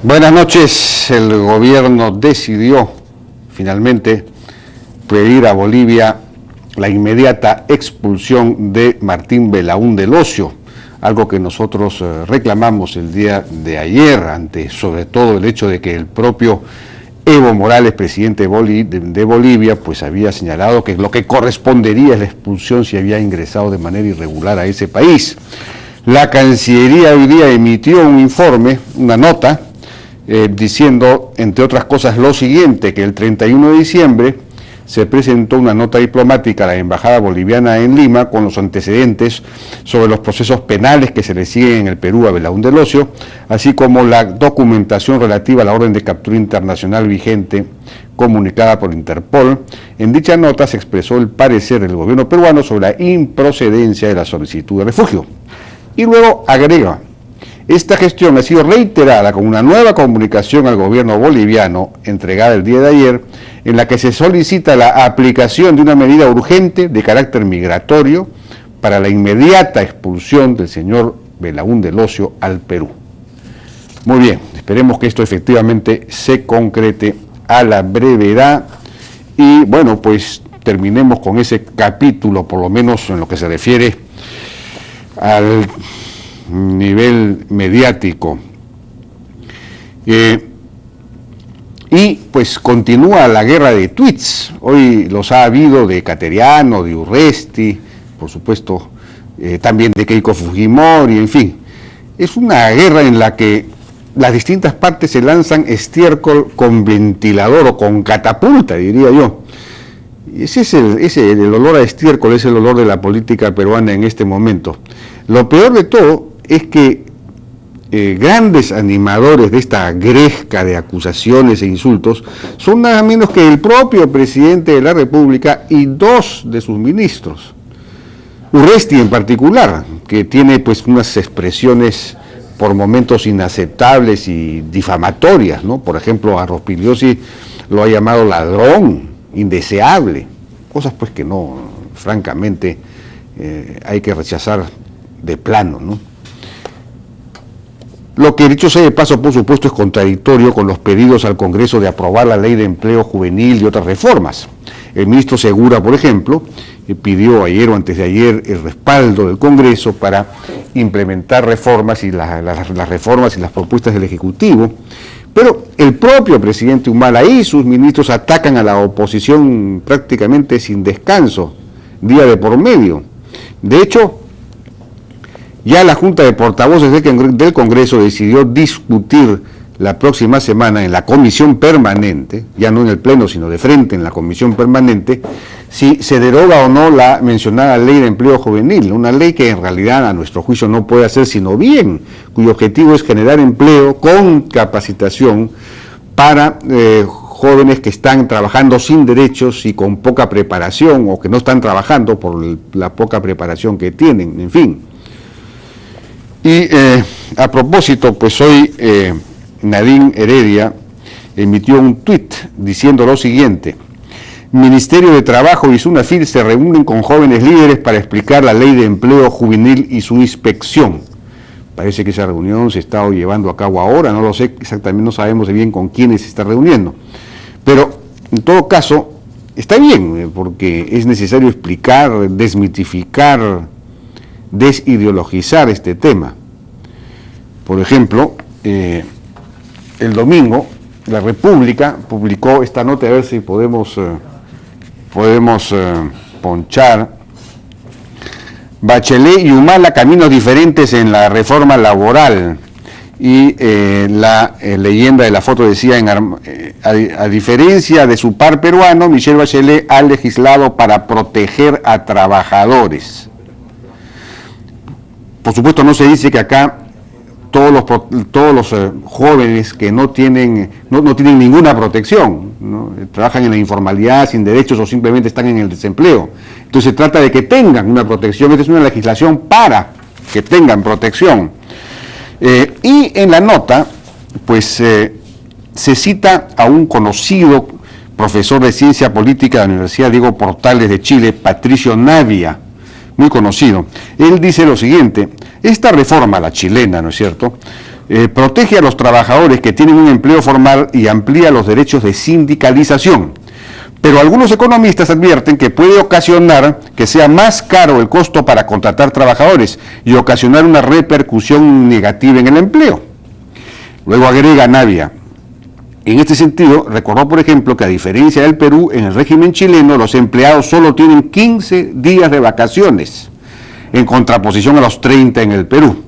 Buenas noches. El gobierno decidió finalmente pedir a Bolivia la inmediata expulsión de Martín Belaúnde Locio, algo que nosotros reclamamos el día de ayer, ante sobre todo el hecho de que el propio Evo Morales, presidente de Bolivia, pues había señalado que lo que correspondería es la expulsión si había ingresado de manera irregular a ese país. La Cancillería hoy día emitió un informe, una nota, diciendo, entre otras cosas, lo siguiente, que el 31 de diciembre se presentó una nota diplomática a la Embajada Boliviana en Lima con los antecedentes sobre los procesos penales que se le siguen en el Perú a Belaúnde Locio, así como la documentación relativa a la orden de captura internacional vigente comunicada por Interpol. En dicha nota se expresó el parecer del gobierno peruano sobre la improcedencia de la solicitud de refugio. Y luego agrega: esta gestión ha sido reiterada con una nueva comunicación al gobierno boliviano entregada el día de ayer, en la que se solicita la aplicación de una medida urgente de carácter migratorio para la inmediata expulsión del señor Belaúnde Locio al Perú. Muy bien, esperemos que esto efectivamente se concrete a la brevedad y bueno, pues terminemos con ese capítulo, por lo menos en lo que se refiere al nivel mediático. Y pues continúa la guerra de tweets. Hoy los ha habido de Cateriano, de Urresti, por supuesto, también de Keiko Fujimori, en fin. Es una guerra en la que las distintas partes se lanzan estiércol con ventilador o con catapulta, diría yo. Ese es el olor a estiércol, es el olor de la política peruana en este momento. Lo peor de todo es que grandes animadores de esta gresca de acusaciones e insultos son nada menos que el propio presidente de la República y dos de sus ministros. Urresti en particular, que tiene pues unas expresiones por momentos inaceptables y difamatorias, ¿no? Por ejemplo, a Rospigliosi lo ha llamado ladrón, indeseable, cosas pues que no, francamente, hay que rechazar de plano, ¿no? Lo que, dicho sea de paso, por supuesto, es contradictorio con los pedidos al Congreso de aprobar la Ley de Empleo Juvenil y otras reformas. El ministro Segura, por ejemplo, pidió ayer o antes de ayer el respaldo del Congreso para implementar reformas y las reformas y las propuestas del Ejecutivo, pero el propio presidente Humala y sus ministros atacan a la oposición prácticamente sin descanso, día de por medio. De hecho, ya la Junta de Portavoces del Congreso decidió discutir la próxima semana en la comisión permanente, ya no en el Pleno, sino de frente en la comisión permanente, si se deroga o no la mencionada Ley de Empleo Juvenil, una ley que en realidad a nuestro juicio no puede hacer sino bien, cuyo objetivo es generar empleo con capacitación para jóvenes que están trabajando sin derechos y con poca preparación, o que no están trabajando por la poca preparación que tienen, en fin. Y a propósito, pues hoy Nadine Heredia emitió un tuit diciendo lo siguiente: Ministerio de Trabajo y SUNAFIL se reúnen con jóvenes líderes para explicar la Ley de Empleo Juvenil y su inspección. Parece que esa reunión se está llevando a cabo ahora, no lo sé exactamente, no sabemos bien con quiénes se está reuniendo. Pero en todo caso, está bien, porque es necesario explicar, desmitificar, desideologizar este tema. Por ejemplo, el domingo la República publicó esta nota, a ver si podemos ponchar: Bachelet y Humala, caminos diferentes en la reforma laboral. Y la leyenda de la foto decía, a diferencia de su par peruano, Michelle Bachelet ha legislado para proteger a trabajadores. Por supuesto, no se dice que acá todos los jóvenes que no tienen ninguna protección, ¿no? Trabajan en la informalidad, sin derechos o simplemente están en el desempleo. Entonces se trata de que tengan una protección. Esta es una legislación para que tengan protección. Y en la nota, pues se cita a un conocido profesor de ciencia política de la Universidad Diego Portales de Chile, Patricio Navia, muy conocido. Él dice lo siguiente: esta reforma, la chilena, ¿no es cierto?, protege a los trabajadores que tienen un empleo formal y amplía los derechos de sindicalización. Pero algunos economistas advierten que puede ocasionar que sea más caro el costo para contratar trabajadores y ocasionar una repercusión negativa en el empleo. Luego agrega Navia: en este sentido, recordó, por ejemplo, que a diferencia del Perú, en el régimen chileno los empleados solo tienen 15 días de vacaciones, en contraposición a los 30 en el Perú.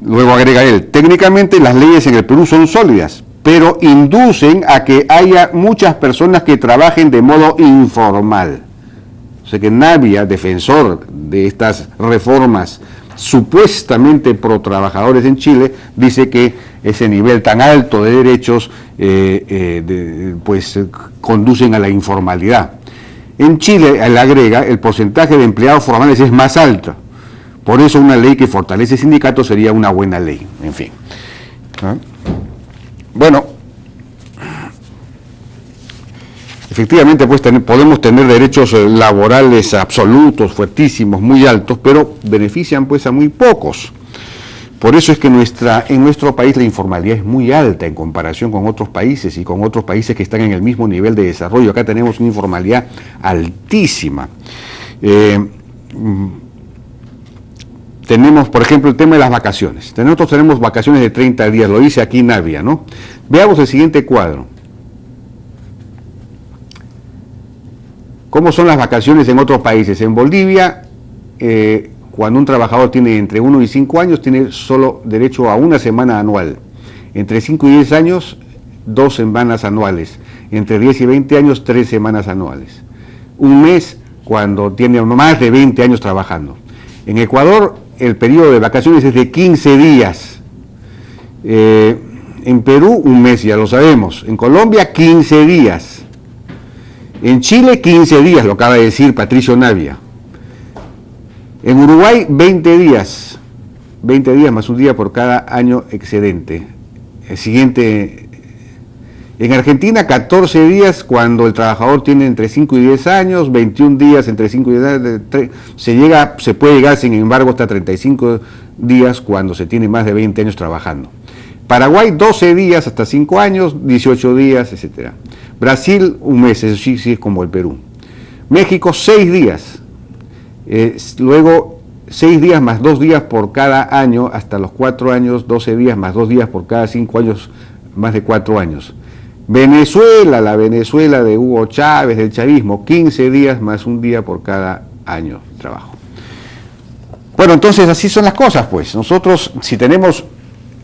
Luego agrega él: técnicamente las leyes en el Perú son sólidas, pero inducen a que haya muchas personas que trabajen de modo informal. O sea que Navia, defensor de estas reformas supuestamente pro trabajadores en Chile, dice que ese nivel tan alto de derechos conducen a la informalidad. En Chile, él agrega, el porcentaje de empleados formales es más alto. Por eso una ley que fortalece sindicatos sería una buena ley. En fin. ¿Ah? Bueno, efectivamente pues podemos tener derechos laborales absolutos, fuertísimos, muy altos, pero benefician pues a muy pocos. Por eso es que en nuestro país la informalidad es muy alta en comparación con otros países y con otros países que están en el mismo nivel de desarrollo. Acá tenemos una informalidad altísima. Tenemos, por ejemplo, el tema de las vacaciones. Nosotros tenemos vacaciones de 30 días, lo dice aquí Navia, ¿no? Veamos el siguiente cuadro. ¿Cómo son las vacaciones en otros países? En Bolivia, cuando un trabajador tiene entre 1 y 5 años, tiene solo derecho a una semana anual. Entre 5 y 10 años, 2 semanas anuales. Entre 10 y 20 años, 3 semanas anuales. Un mes cuando tiene más de 20 años trabajando. En Ecuador, el periodo de vacaciones es de 15 días. En Perú, un mes, ya lo sabemos. En Colombia, 15 días. En Chile, 15 días, lo acaba de decir Patricio Navia. En Uruguay, 20 días. 20 días más un día por cada año excedente. El siguiente. En Argentina, 14 días cuando el trabajador tiene entre 5 y 10 años, 21 días entre 5 y 10 años, se puede llegar, sin embargo, hasta 35 días cuando se tiene más de 20 años trabajando. Paraguay, 12 días hasta 5 años, 18 días, etc. Brasil, un mes, eso sí es como el Perú. México, 6 días. Luego, 6 días más 2 días por cada año, hasta los 4 años, 12 días más 2 días por cada 5 años, más de 4 años. Venezuela, la Venezuela de Hugo Chávez, del chavismo, 15 días más un día por cada año de trabajo. Bueno, entonces así son las cosas, pues. Nosotros, si tenemos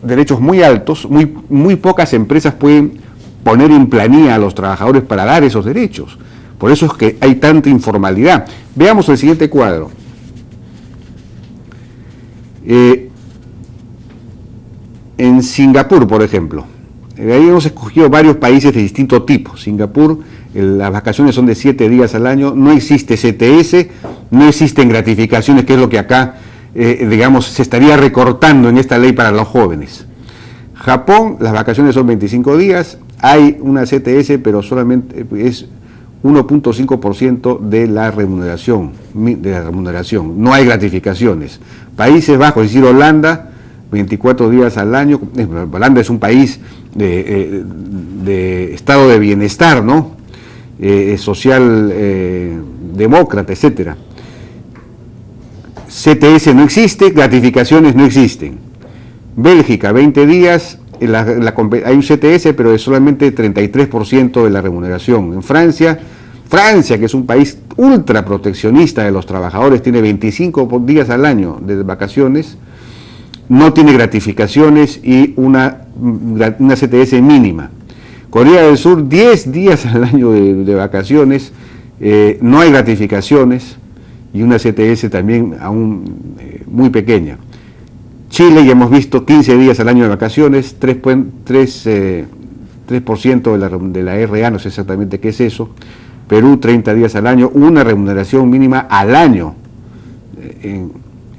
derechos muy altos, muy pocas empresas pueden poner en planilla a los trabajadores para dar esos derechos. Por eso es que hay tanta informalidad. Veamos el siguiente cuadro. En Singapur, por ejemplo, ahí hemos escogido varios países de distinto tipo. Singapur, las vacaciones son de 7 días al año, no existe CTS, no existen gratificaciones, que es lo que acá, digamos, se estaría recortando en esta ley para los jóvenes. Japón, las vacaciones son 25 días, hay una CTS, pero solamente es 1.5% de la remuneración, no hay gratificaciones. Países Bajos, es decir, Holanda, 24 días al año. Holanda es un país de estado de bienestar, ¿no? Social, demócrata, etcétera. CTS no existe, gratificaciones no existen. Bélgica, 20 días, hay un CTS, pero es solamente 33% de la remuneración. En Francia, que es un país ultra proteccionista de los trabajadores, tiene 25 días al año de vacaciones, no tiene gratificaciones y una CTS mínima. Corea del Sur, 10 días al año de vacaciones, no hay gratificaciones y una CTS también aún muy pequeña. Chile, ya hemos visto, 15 días al año de vacaciones, 3% de la RA, no sé exactamente qué es eso. Perú, 30 días al año, una remuneración mínima al año.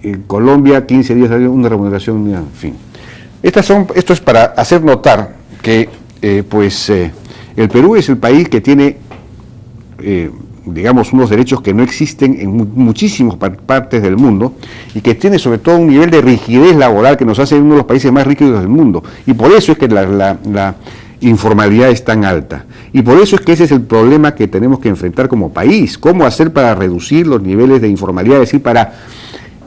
En Colombia, 15 días al año, una remuneración mínima, en fin. Esto es para hacer notar que el Perú es el país que tiene digamos, unos derechos que no existen en muchísimas partes del mundo y que tiene sobre todo un nivel de rigidez laboral que nos hace uno de los países más rígidos del mundo. Y por eso es que la informalidad es tan alta. Y por eso es que ese es el problema que tenemos que enfrentar como país. ¿Cómo hacer para reducir los niveles de informalidad? Es decir, para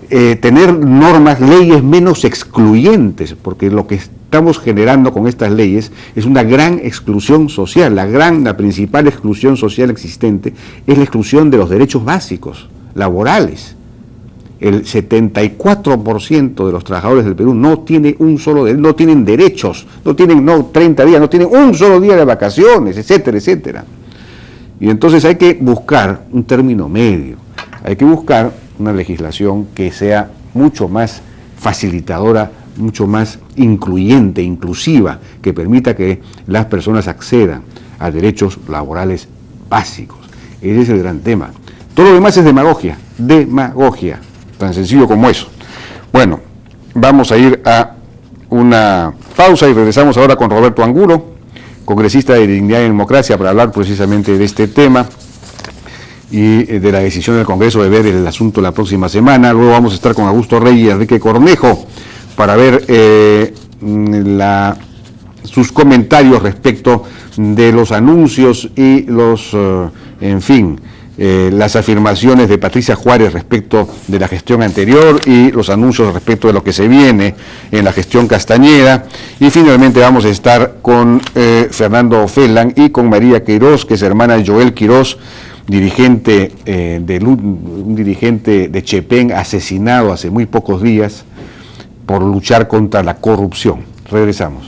tener normas, leyes menos excluyentes, porque lo que estamos generando con estas leyes es una gran exclusión social. La principal exclusión social existente es la exclusión de los derechos básicos, laborales. El 74% de los trabajadores del Perú no tiene un solo derecho, no tienen derechos, no tienen 30 días, no tienen un solo día de vacaciones, etcétera, etcétera. Y entonces hay que buscar un término medio, hay que buscar una legislación que sea mucho más facilitadora, mucho más incluyente, inclusiva, que permita que las personas accedan a derechos laborales básicos. Ese es el gran tema. Todo lo demás es demagogia, tan sencillo como eso. Bueno, vamos a ir a una pausa y regresamos ahora con Roberto Angulo, congresista de Dignidad y Democracia, para hablar precisamente de este tema y de la decisión del Congreso de ver el asunto la próxima semana. Luego vamos a estar con Augusto Rey y Enrique Cornejo para ver sus comentarios respecto de los anuncios y los, las afirmaciones de Patricia Juárez respecto de la gestión anterior y los anuncios respecto de lo que se viene en la gestión Castañeda. Y finalmente vamos a estar con Fernando Felan y con María Quirós, que es hermana de Joel Quirós, un dirigente de Chepén asesinado hace muy pocos días por luchar contra la corrupción. Regresamos.